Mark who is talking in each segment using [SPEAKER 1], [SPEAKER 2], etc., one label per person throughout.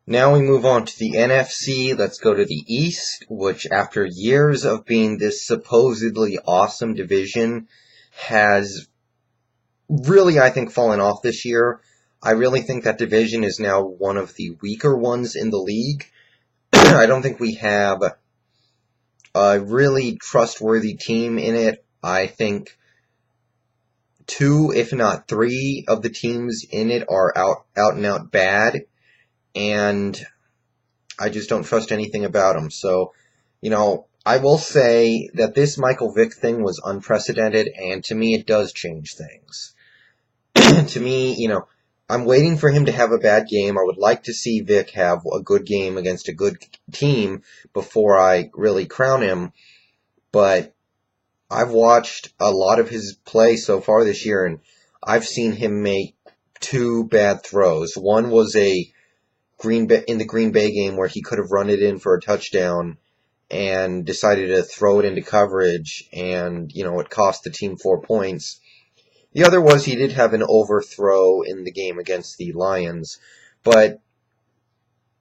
[SPEAKER 1] Now we move on to the NFC. Let's go to the East, which after years of being this supposedly awesome division has really, I think, fallen off this year. I really think that division is now one of the weaker ones in the league. I don't think we have a really trustworthy team in it. I think two, if not three, of the teams in it are out and out bad, and I just don't trust anything about them. So, I will say that this Michael Vick thing was unprecedented, and to me, it does change things. To me, I'm waiting for him to have a bad game. I would like to see Vic have a good game against a good team before I really crown him, but I've watched a lot of his play so far this year, and I've seen him make two bad throws. One was in the Green Bay game where he could have run it in for a touchdown and decided to throw it into coverage, and it cost the team 4 points. The other was he did have an overthrow in the game against the Lions, but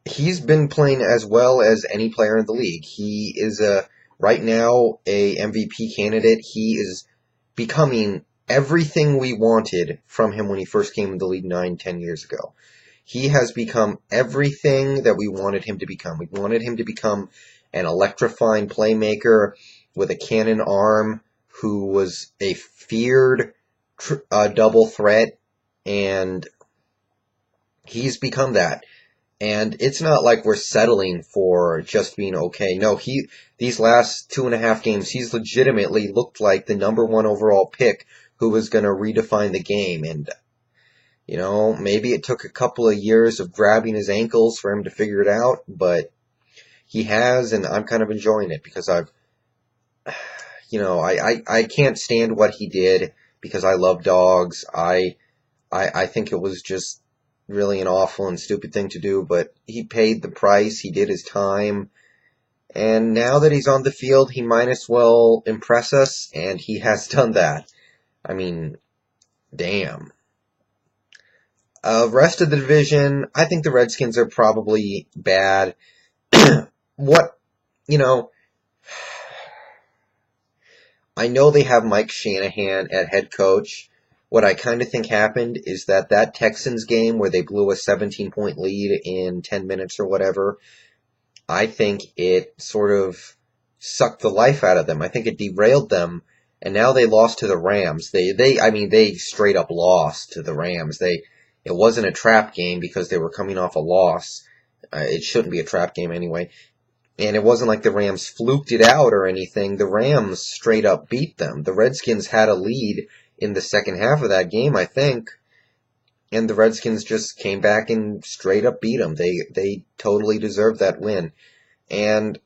[SPEAKER 1] he's been playing as well as any player in the league. He is right now a MVP candidate. He is becoming everything we wanted from him when he first came in the league 9, 10 years ago. He has become everything that we wanted him to become. We wanted him to become an electrifying playmaker with a cannon arm who was a feared double threat, and he's become that. And it's not like we're settling for just being okay. No, these last 2.5 games, he's legitimately looked like the #1 overall pick who was going to redefine the game. And, maybe it took a couple of years of grabbing his ankles for him to figure it out, but he has, and I'm kind of enjoying it because I can't stand what he did because I love dogs. I think it was just really an awful and stupid thing to do, but he paid the price, he did his time, and now that he's on the field, he might as well impress us, and he has done that. I mean, damn. Rest of the division, I think the Redskins are probably bad. What, you know, I know they have Mike Shanahan at head coach. What I kind of think happened is that Texans game where they blew a 17-point lead in 10 minutes or whatever, I think it sort of sucked the life out of them. I think it derailed them, and now they lost to the Rams. They straight up lost to the Rams. It wasn't a trap game because they were coming off a loss. It shouldn't be a trap game anyway. And it wasn't like the Rams fluked it out or anything. The Rams straight up beat them. The Redskins had a lead in the second half of that game, I think, and the Redskins just came back and straight up beat them. They totally deserved that win. And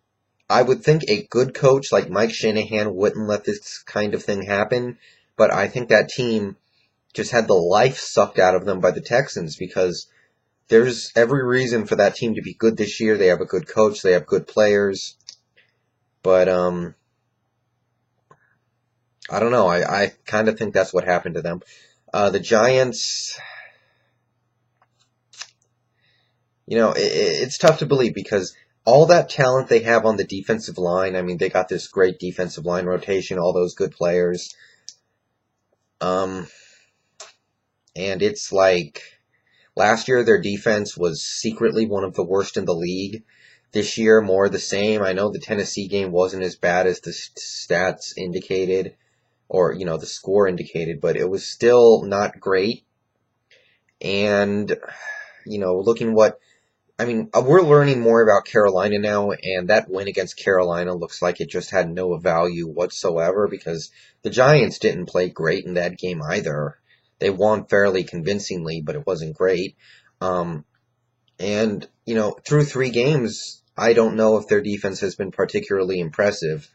[SPEAKER 1] I would think a good coach like Mike Shanahan wouldn't let this kind of thing happen, but I think that team just had the life sucked out of them by the Texans because there's every reason for that team to be good this year. They have a good coach, they have good players, but I don't know. I kind of think that's what happened to them. The Giants, it's tough to believe because all that talent they have on the defensive line, I mean, they got this great defensive line rotation, all those good players. And it's like, last year their defense was secretly one of the worst in the league. This year, more the same. I know the Tennessee game wasn't as bad as the stats indicated, or, the score indicated, but it was still not great. And, we're learning more about Carolina now, and that win against Carolina looks like it just had no value whatsoever because the Giants didn't play great in that game either. They won fairly convincingly, but it wasn't great. Through 3 games, I don't know if their defense has been particularly impressive.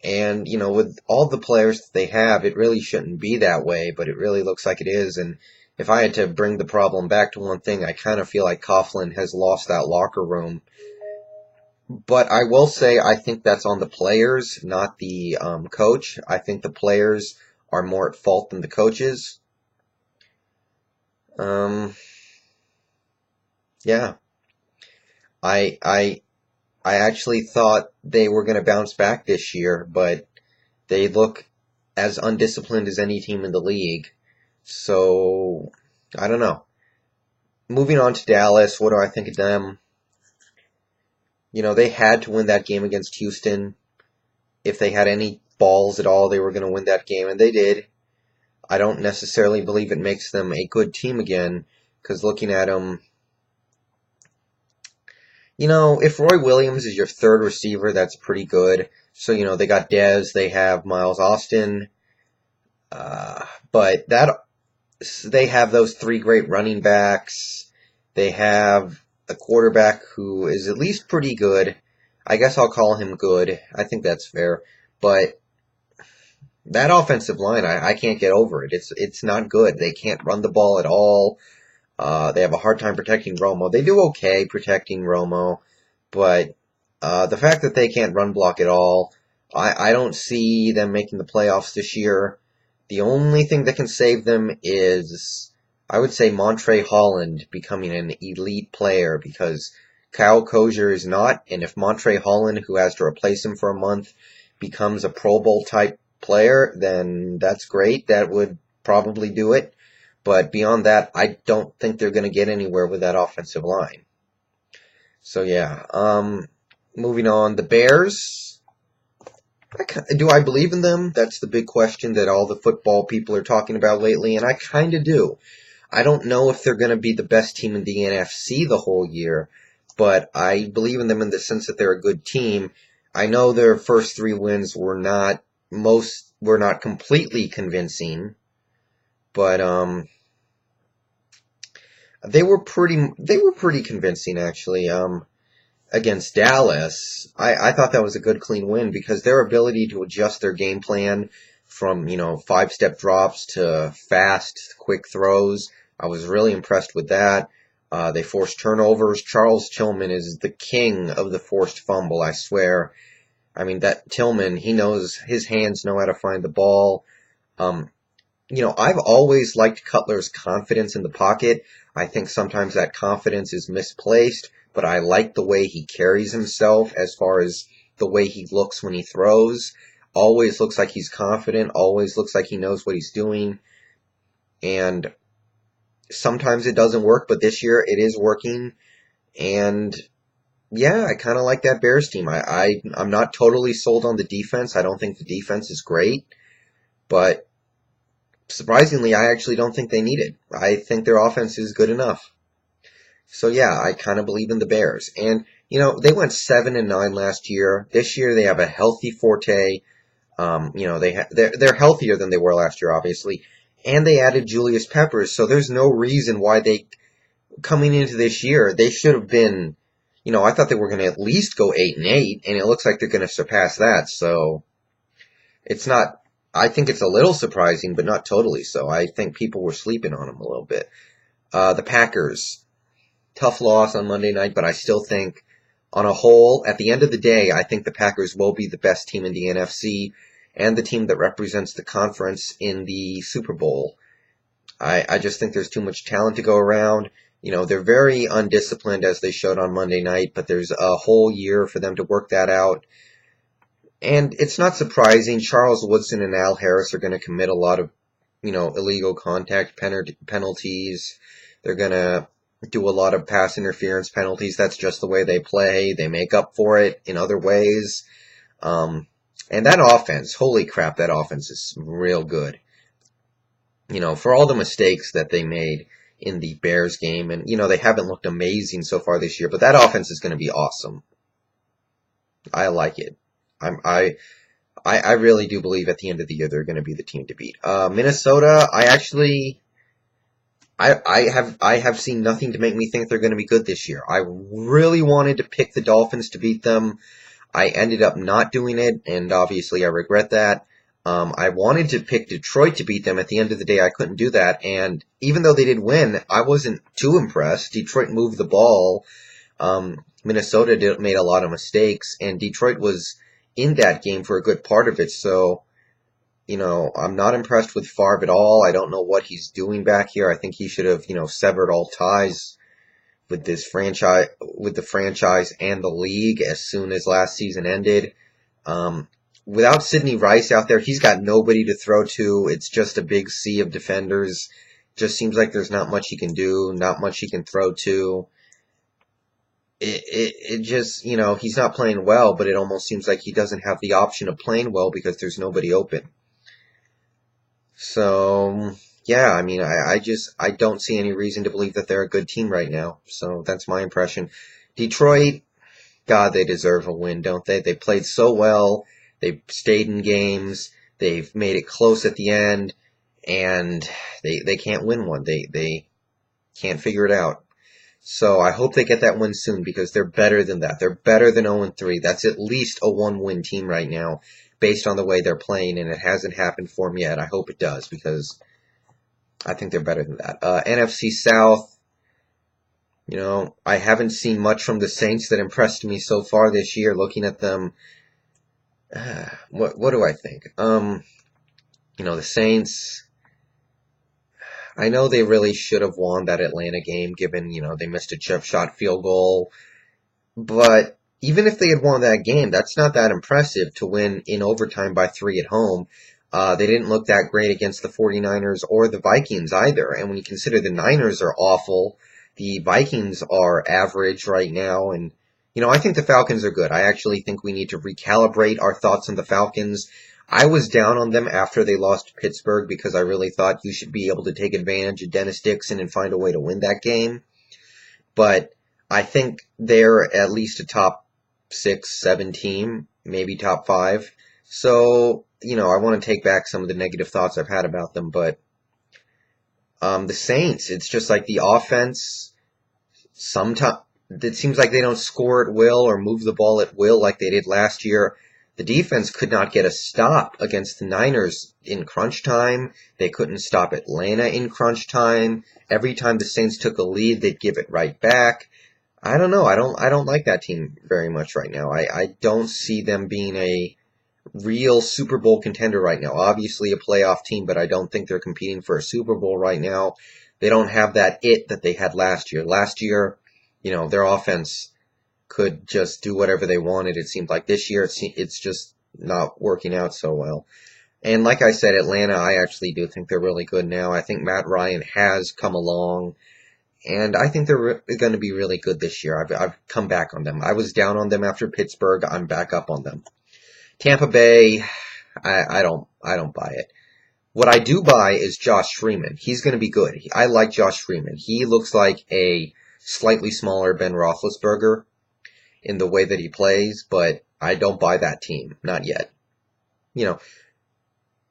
[SPEAKER 1] And, with all the players that they have, it really shouldn't be that way, but it really looks like it is. And if I had to bring the problem back to one thing, I kind of feel like Coughlin has lost that locker room. But I will say I think that's on the players, not the coach. I think the players are more at fault than the coaches. Yeah. I I I actually thought they were going to bounce back this year, but they look as undisciplined as any team in the league. So, I don't know. Moving on to Dallas, what do I think of them? They had to win that game against Houston. If they had any balls at all, they were going to win that game, and they did. I don't necessarily believe it makes them a good team again, because looking at them, if Roy Williams is your third receiver, that's pretty good. So, they got Dez, they have Miles Austin, but they have those three great running backs. They have a quarterback who is at least pretty good. I guess I'll call him good. I think that's fair. But that offensive line, I can't get over it. It's not good. They can't run the ball at all. They have a hard time protecting Romo. They do okay protecting Romo, but the fact that they can't run block at all, I don't see them making the playoffs this year. The only thing that can save them is, I would say, Montre Holland becoming an elite player, because Kyle Kozier is not, and if Montre Holland, who has to replace him for a month, becomes a Pro Bowl type player, then that's great. That would probably do it. But beyond that, I don't think they're going to get anywhere with that offensive line. So yeah, moving on, the Bears. Do I believe in them? That's the big question that all the football people are talking about lately, and I kind of do. I don't know if they're going to be the best team in the NFC the whole year, but I believe in them in the sense that they're a good team. I know their first three wins were not completely convincing, but they were pretty convincing actually. Against Dallas, I thought that was a good clean win, because their ability to adjust their game plan from, 5-step drops to fast, quick throws, I was really impressed with that. They forced turnovers. Charles Tillman is the king of the forced fumble, I swear. I mean, that Tillman, his hands know how to find the ball. I've always liked Cutler's confidence in the pocket. I think sometimes that confidence is misplaced, but I like the way he carries himself as far as the way he looks when he throws. Always looks like he's confident, always looks like he knows what he's doing. And sometimes it doesn't work, but this year it is working. And yeah, I kind of like that Bears team. I'm not totally sold on the defense. I don't think the defense is great, but surprisingly, I actually don't think they need it. I think their offense is good enough. So yeah, I kind of believe in the Bears. And, they went 7-9 last year. This year they have a healthy Forte. They're healthier than they were last year, obviously. And they added Julius Peppers, so there's no reason why coming into this year, they should have been, I thought they were going to at least go 8-8, and it looks like they're going to surpass that. So it's not, I think it's a little surprising, but not totally so. I think people were sleeping on them a little bit. The Packers. Tough loss on Monday night, but I still think, on a whole, at the end of the day, I think the Packers will be the best team in the NFC and the team that represents the conference in the Super Bowl. I just think there's too much talent to go around. They're very undisciplined, as they showed on Monday night, but there's a whole year for them to work that out. And it's not surprising. Charles Woodson and Al Harris are going to commit a lot of, illegal contact penalties. They're going to do a lot of pass interference penalties. That's just the way they play. They make up for it in other ways. And that offense, holy crap, that offense is real good. For all the mistakes that they made in the Bears game, and, they haven't looked amazing so far this year, but that offense is going to be awesome. I like it. I really do believe at the end of the year they're going to be the team to beat. Minnesota, I have seen nothing to make me think they're going to be good this year. I really wanted to pick the Dolphins to beat them. I ended up not doing it, and obviously I regret that. I wanted to pick Detroit to beat them. At the end of the day, I couldn't do that, and even though they did win, I wasn't too impressed. Detroit moved the ball. Minnesota made a lot of mistakes, and Detroit was in that game for a good part of it, so I'm not impressed with Favre at all. I don't know what he's doing back here. I think he should have, severed all ties with the franchise and the league as soon as last season ended. Um, Without Sidney Rice out there, he's got nobody to throw to. It's just a big sea of defenders. Just seems like there's not much he can do, not much he can throw to. It just, he's not playing well, but it almost seems like he doesn't have the option of playing well because there's nobody open. So, yeah, I mean, I don't see any reason to believe that they're a good team right now. So that's my impression. Detroit, God, they deserve a win, don't they? They played so well. They stayed in games. They've made it close at the end, and they can't win one. They can't figure it out. So I hope they get that win soon because they're better than that. They're better than 0-3. That's at least a one-win team right now based on the way they're playing, and it hasn't happened for them yet. I hope it does because I think they're better than that. NFC South, I haven't seen much from the Saints that impressed me so far this year. Looking at them, what do I think? The Saints, I know they really should have won that Atlanta game given, they missed a chip shot field goal. But even if they had won that game, that's not that impressive to win in overtime by 3 at home. They didn't look that great against the 49ers or the Vikings either. And when you consider the Niners are awful, the Vikings are average right now. And, I think the Falcons are good. I actually think we need to recalibrate our thoughts on the Falcons. I was down on them after they lost to Pittsburgh because I really thought you should be able to take advantage of Dennis Dixon and find a way to win that game. But I think they're at least a top 6, 7 team, maybe top 5. So, I want to take back some of the negative thoughts I've had about them. But the Saints, it's just like the offense, sometimes it seems like they don't score at will or move the ball at will like they did last year. The defense could not get a stop against the Niners in crunch time. They couldn't stop Atlanta in crunch time. Every time the Saints took a lead, they'd give it right back. I don't know. I don't like that team very much right now. I don't see them being a real Super Bowl contender right now. Obviously a playoff team, but I don't think they're competing for a Super Bowl right now. They don't have that it that they had last year. Last year, their offense could just do whatever they wanted. It seemed like this year it's just not working out so well. And like I said, Atlanta, I actually do think they're really good now. I think Matt Ryan has come along, and I think they're going to be really good this year. I've come back on them. I was down on them after Pittsburgh. I'm back up on them. Tampa Bay, I don't buy it. What I do buy is Josh Freeman. He's going to be good. I like Josh Freeman. He looks like a slightly smaller Ben Roethlisberger in the way that he plays, but I don't buy that team. Not yet.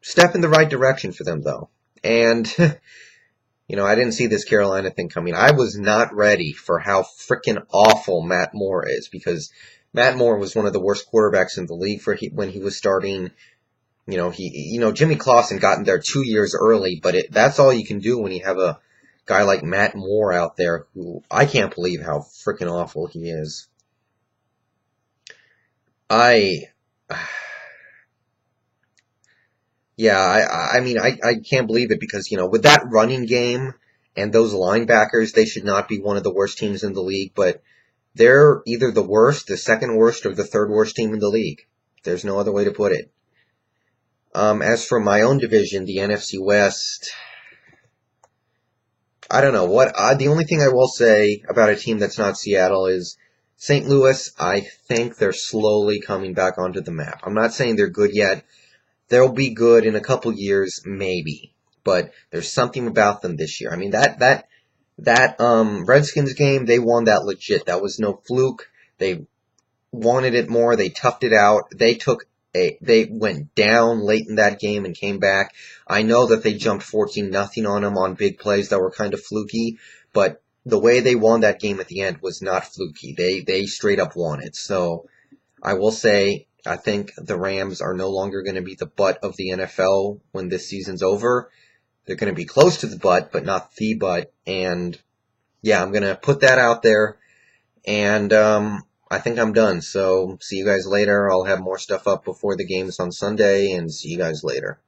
[SPEAKER 1] Step in the right direction for them, though. And, I didn't see this Carolina thing coming. I was not ready for how freaking awful Matt Moore is, because Matt Moore was one of the worst quarterbacks in the league when he was starting. Jimmy Clausen got in there 2 years early, but that's all you can do when you have a guy like Matt Moore out there who I can't believe how freaking awful he is. I mean, I can't believe it because, with that running game and those linebackers, they should not be one of the worst teams in the league, but they're either the worst, the second worst, or the third worst team in the league. There's no other way to put it. As for my own division, the NFC West, I don't know. The only thing I will say about a team that's not Seattle is St. Louis. I think they're slowly coming back onto the map. I'm not saying they're good yet. They'll be good in a couple years, maybe. But there's something about them this year. I mean, that Redskins game, they won that legit. That was no fluke. They wanted it more. They toughed it out. They went down late in that game and came back. I know that they jumped 14-0 on them on big plays that were kind of fluky, but the way they won that game at the end was not fluky. They straight up won it. So I will say, I think the Rams are no longer going to be the butt of the NFL when this season's over. They're going to be close to the butt, but not the butt. And yeah, I'm going to put that out there. And I think I'm done. So see you guys later. I'll have more stuff up before the games on Sunday, and see you guys later.